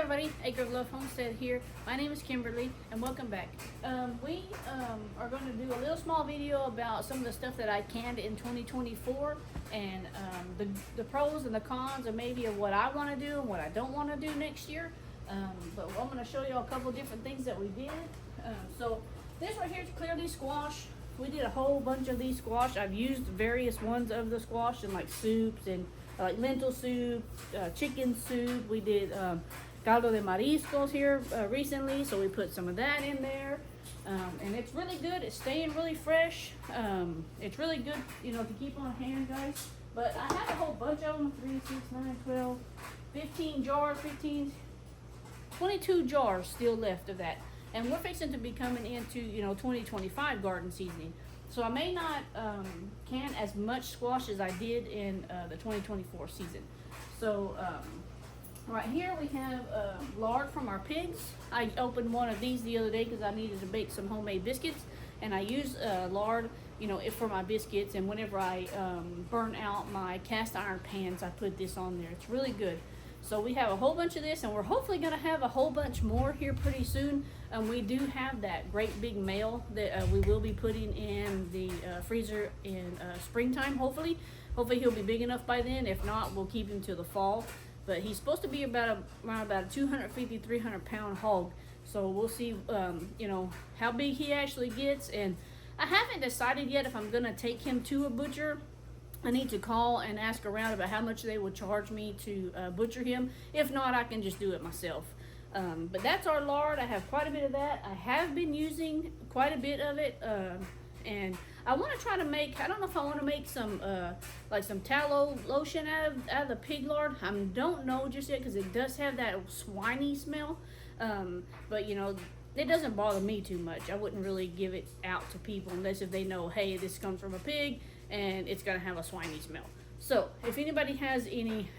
everybody, Acre of Love Homestead here. My name is Kimberly and welcome back. We are going to do a little small video about some of the stuff that I canned in 2024 and the pros and the cons and maybe of what I want to do and what I don't want to do next year. But I'm going to show you a couple different things that we did. So this right here is clearly squash. We did a whole bunch of these squash. I've used various ones of the squash in like soups and like lentil soup, chicken soup. We did caldo de mariscos here recently, so we put some of that in there. And it's really good. It's staying really fresh. It's really good, you know, to keep on hand, guys. But I have a whole bunch of them, 3, 6, 9, 12, 15 jars, 22 jars still left of that. And we're fixing to be coming into, you know, 2025 garden seasoning. So I may not can as much squash as I did in the 2024 season. So right here we have lard from our pigs. I opened one of these the other day because I needed to bake some homemade biscuits. And I use lard, you know, for my biscuits. And whenever I burn out my cast iron pans, I put this on there. It's really good. So we have a whole bunch of this, and we're hopefully going to have a whole bunch more here pretty soon. We do have that great big male that we will be putting in the freezer in springtime, hopefully. Hopefully he'll be big enough by then. If not, we'll keep him till the fall. But he's supposed to be around about a 250, 300 pound hog. So we'll see, you know, how big he actually gets. And I haven't decided yet if I'm going to take him to a butcher. I need to call and ask around about how much they would charge me to butcher him. If not, I can just do it myself. But that's our lard. I have quite a bit of that. I have been using quite a bit of it. And I want to try to make, I don't know if I want to make some, like some tallow lotion out of the pig lard. I don't know just yet because it does have that swiney smell. But, you know, it doesn't bother me too much. I wouldn't really give it out to people unless if they know, hey, this comes from a pig and it's gonna have a swiney smell. So if anybody has any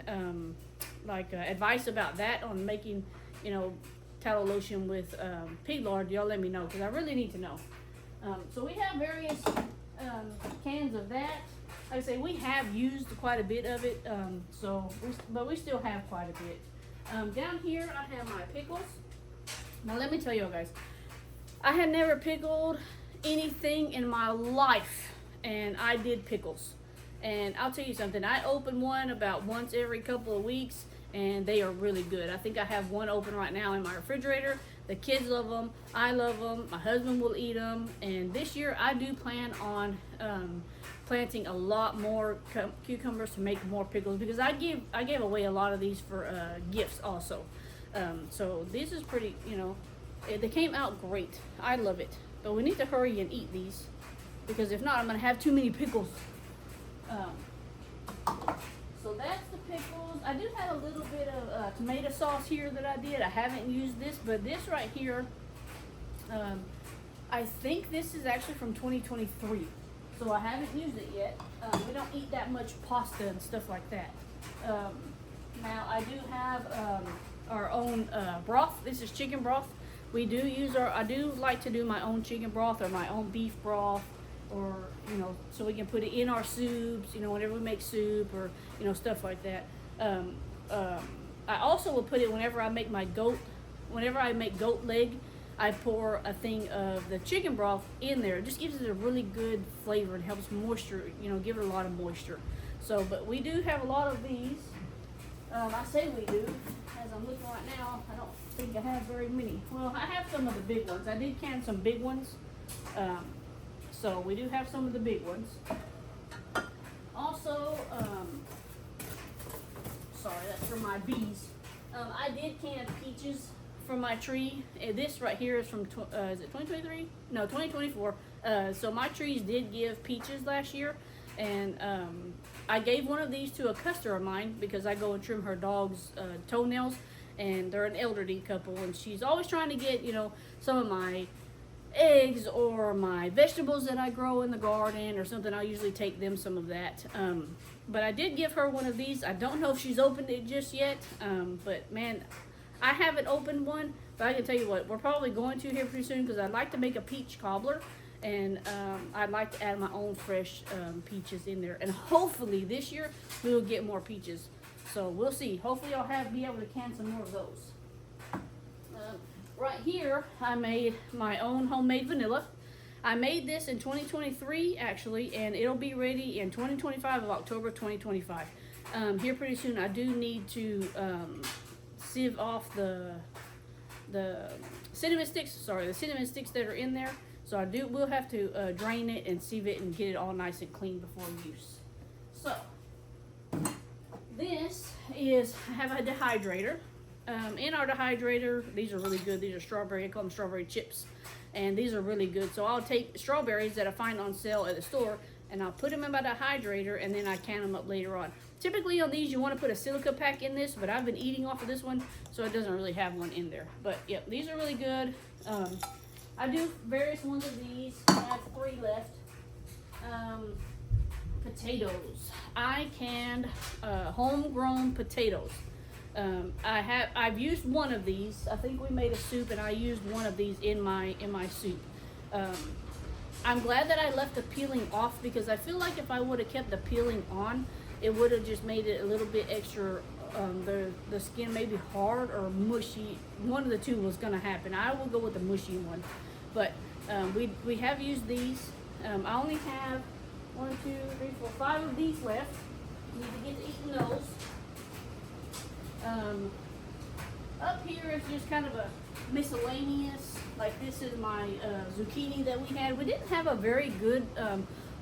advice about that on making, you know, tallow lotion with pig lard, y'all let me know because I really need to know. So we have various cans of that. Like I say, we have used quite a bit of it, but we still have quite a bit. Down here I have my pickles. Now let me tell you guys, I had never pickled anything in my life, and I did pickles. And I'll tell you something, I open one about once every couple of weeks, and they are really good. I think I have one open right now in my refrigerator. The kids love them, I love them, my husband will eat them, and this year I do plan on planting a lot more cucumbers to make more pickles because I gave away a lot of these for gifts also. So this is pretty, you know, they came out great. I love it. But we need to hurry and eat these because if not, I'm going to have too many pickles. So that's the pickles. I do have a little bit of tomato sauce here that I did. I haven't used this, but this right here, I think this is actually from 2023. So I haven't used it yet. We don't eat that much pasta and stuff like that. Now I do have our own broth. This is chicken broth. We do use I do like to do my own chicken broth or my own beef broth, or, you know, so we can put it in our soups, you know, whenever we make soup or, you know, stuff like that. I also will put it whenever I make goat leg, I pour a thing of the chicken broth in there. It just gives it a really good flavor and helps moisture, you know, give it a lot of moisture. So, but we do have a lot of these. I say we do. As I'm looking right now, I don't think I have very many. Well, I have some of the big ones. I did can some big ones. So we do have some of the big ones. Also, sorry, that's for my bees. I did can peaches from my tree. This right here is from, is it 2023? No, 2024. So my trees did give peaches last year. And I gave one of these to a customer of mine because I go and trim her dog's toenails, and they're an elderly couple, and she's always trying to get, you know, some of my eggs or my vegetables that I grow in the garden or something. I'll usually take them some of that. But I did give her one of these. I don't know if she's opened it just yet, but man, I haven't opened one, but I can tell you what, we're probably going to here pretty soon because I'd like to make a peach cobbler. And I'd like to add my own fresh peaches in there. And hopefully this year we'll get more peaches. So we'll see. Hopefully I'll be able to can some more of those. Right here, I made my own homemade vanilla. I made this in 2023 actually, and it'll be ready in 2025 of October 2025. Here pretty soon. I do need to sieve off the cinnamon sticks. Sorry, the cinnamon sticks that are in there. So we'll have to drain it and sieve it and get it all nice and clean before use. So this is, I have a dehydrator. In our dehydrator, these are really good. These are strawberry, I call them strawberry chips. And these are really good. So I'll take strawberries that I find on sale at the store and I'll put them in my dehydrator and then I can them up later on. Typically on these, you want to put a silica pack in this, but I've been eating off of this one, so it doesn't really have one in there. But yeah, these are really good. I do various ones of these. I have 3 left. Potatoes. I canned homegrown potatoes. I've used one of these. I think we made a soup and I used one of these in my soup. I'm glad that I left the peeling off because I feel like if I would have kept the peeling on, it would have just made it a little bit extra, the skin maybe hard or mushy. One of the two was gonna happen. I will go with the mushy one. But we have used these. I only have 1, 2, 3, 4, 5 of these left. Need to get to eating those. Up here is just kind of a miscellaneous, like this is my zucchini that we had. We didn't have a very good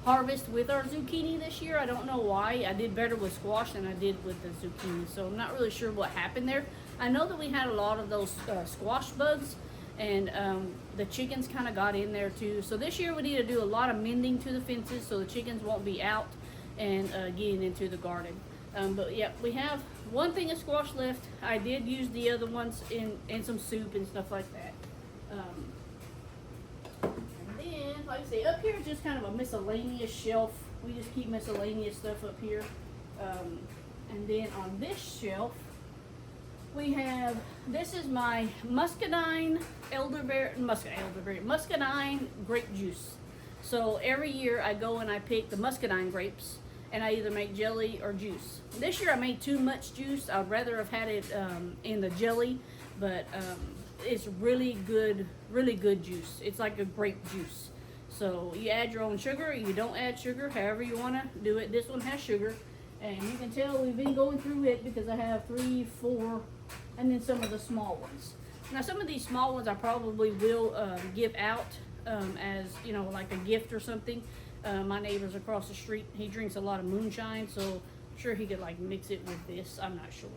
harvest with our zucchini this year. I don't know why. I did better with squash than I did with the zucchini, so I'm not really sure what happened there. I know that we had a lot of those squash bugs, and the chickens kind of got in there too. So this year we need to do a lot of mending to the fences so the chickens won't be out and getting into the garden. But yeah, we have one thing of squash left. I did use the other ones in some soup and stuff like that. And then, like I say, up here is just kind of a miscellaneous shelf. We just keep miscellaneous stuff up here. And then on this shelf, we have, this is my muscadine grape juice. So every year I go and I pick the muscadine grapes and I either make jelly or juice. This year I made too much juice. I'd rather have had it in the jelly, but it's really good juice. It's like a grape juice. So you add your own sugar, or you don't add sugar, however you wanna do it. This one has sugar, and you can tell we've been going through it because I have 3, 4, and then some of the small ones. Now some of these small ones I probably will give out as, you know, like a gift or something. My neighbor's across the street, he drinks a lot of moonshine, so I'm sure he could like mix it with this. I'm not sure,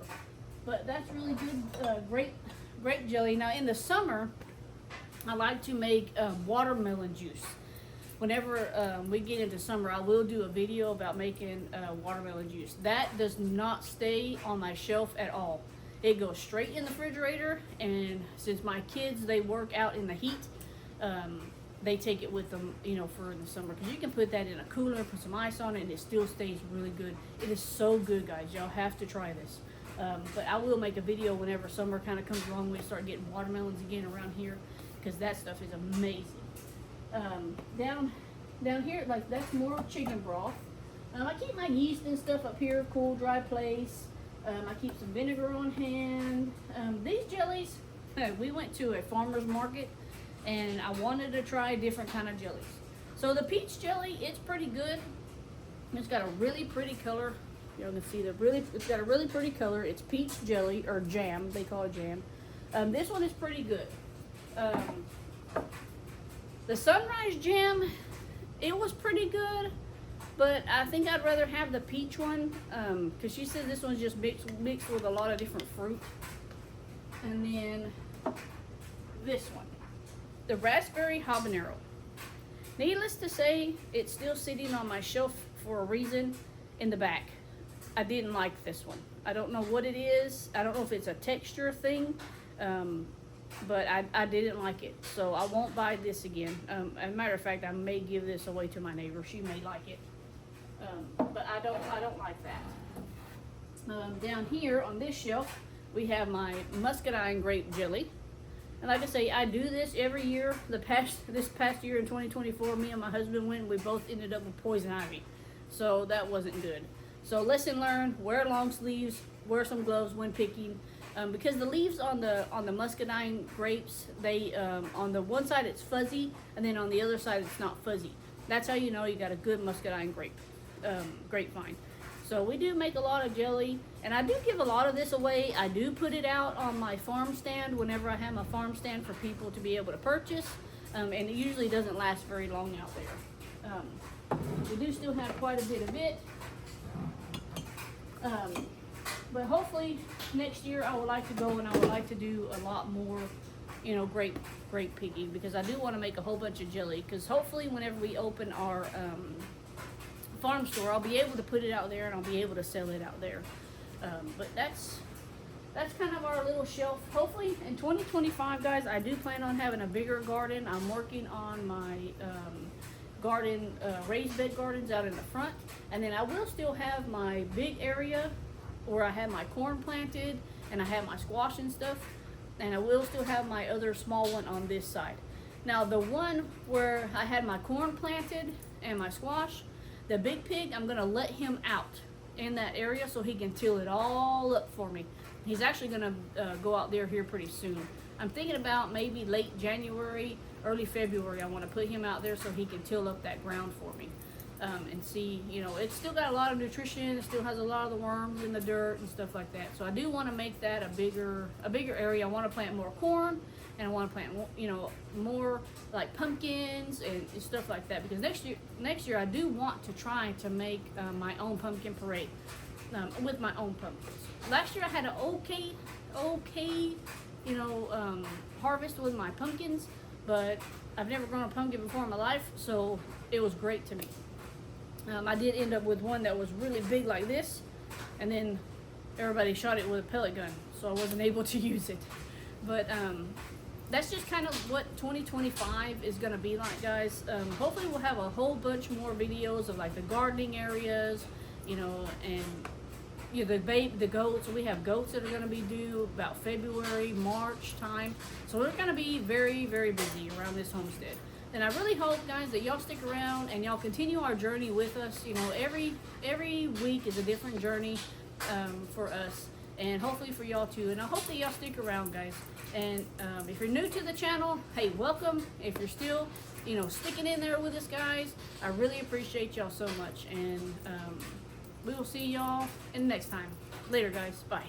but that's really good grape jelly. Now in the summer, I like to make watermelon juice. Whenever we get into summer, I will do a video about making watermelon juice. That does not stay on my shelf at all. It goes straight in the refrigerator, and since my kids, they work out in the heat, they take it with them, you know, for the summer. Because you can put that in a cooler, put some ice on it, and it still stays really good. It is so good, guys. Y'all have to try this. But I will make a video whenever summer kind of comes along. We start getting watermelons again around here, because that stuff is amazing. Down here, like that's more chicken broth. I keep my yeast and stuff up here, cool, dry place. I keep some vinegar on hand. These jellies, we went to a farmer's market and I wanted to try different kind of jellies. So the peach jelly, it's pretty good. It's got a really pretty color. Y'all can see it's got a really pretty color. It's peach jelly, or jam, they call it jam. This one is pretty good. The sunrise jam, it was pretty good, but I think I'd rather have the peach one, because she said this one's just mixed with a lot of different fruit. And then this one, the raspberry habanero. Needless to say, it's still sitting on my shelf for a reason in the back. I didn't like this one. I don't know what it is. I don't know if it's a texture thing, but I didn't like it. So I won't buy this again. As a matter of fact, I may give this away to my neighbor. She may like it. But I don't like that. Down here on this shelf, we have my muscadine grape jelly. And like I say, I do this every year. This past year in 2024, me and my husband went and we both ended up with poison ivy. So that wasn't good. So lesson learned, wear long sleeves, wear some gloves when picking. because the leaves on the muscadine grapes, they on the one side it's fuzzy, and then on the other side it's not fuzzy. That's how you know you got a good muscadine grapevine. So we do make a lot of jelly, and I do give a lot of this away. I do put it out on my farm stand whenever I have my farm stand for people to be able to purchase, and it usually doesn't last very long out there. We do still have quite a bit of it, but hopefully next year I would like to go and I would like to do a lot more, you know, grape picking, because I do want to make a whole bunch of jelly, because hopefully whenever we open our farm store, I'll be able to put it out there and I'll be able to sell it out there. But that's kind of our little shelf. Hopefully in 2025, guys, I do plan on having a bigger garden. I'm working on my garden, raised bed gardens out in the front, and then I will still have my big area where I have my corn planted and I have my squash and stuff, and I will still have my other small one on this side. Now the one where I had my corn planted and my squash, the big pig, I'm gonna let him out in that area so he can till it all up for me. He's actually gonna go out there here pretty soon. I'm thinking about maybe late January, early February. I want to put him out there so he can till up that ground for me, and see, you know, it's still got a lot of nutrition. It still has a lot of the worms in the dirt and stuff like that. So I do want to make that a bigger area. I want to plant more corn, and I want to plant, you know, more like pumpkins and stuff like that, because next year I do want to try to make my own pumpkin parade with my own pumpkins. Last year I had an okay, you know, harvest with my pumpkins, but I've never grown a pumpkin before in my life, so it was great to me. I did end up with one that was really big like this, and then everybody shot it with a pellet gun, so I wasn't able to use it. But that's just kind of what 2025 is going to be like, guys. Hopefully we'll have a whole bunch more videos of like the gardening areas, you know, and you know, the goats. We have goats that are going to be due about February, March time. So we're going to be very, very busy around this homestead. And I really hope, guys, that y'all stick around and y'all continue our journey with us. You know, every week is a different journey for us, and hopefully for y'all too. And I hope that y'all stick around, guys. And if you're new to the channel, hey, welcome. If you're still, you know, sticking in there with us, guys, I really appreciate y'all so much. And we will see y'all in the next time. Later, guys. Bye.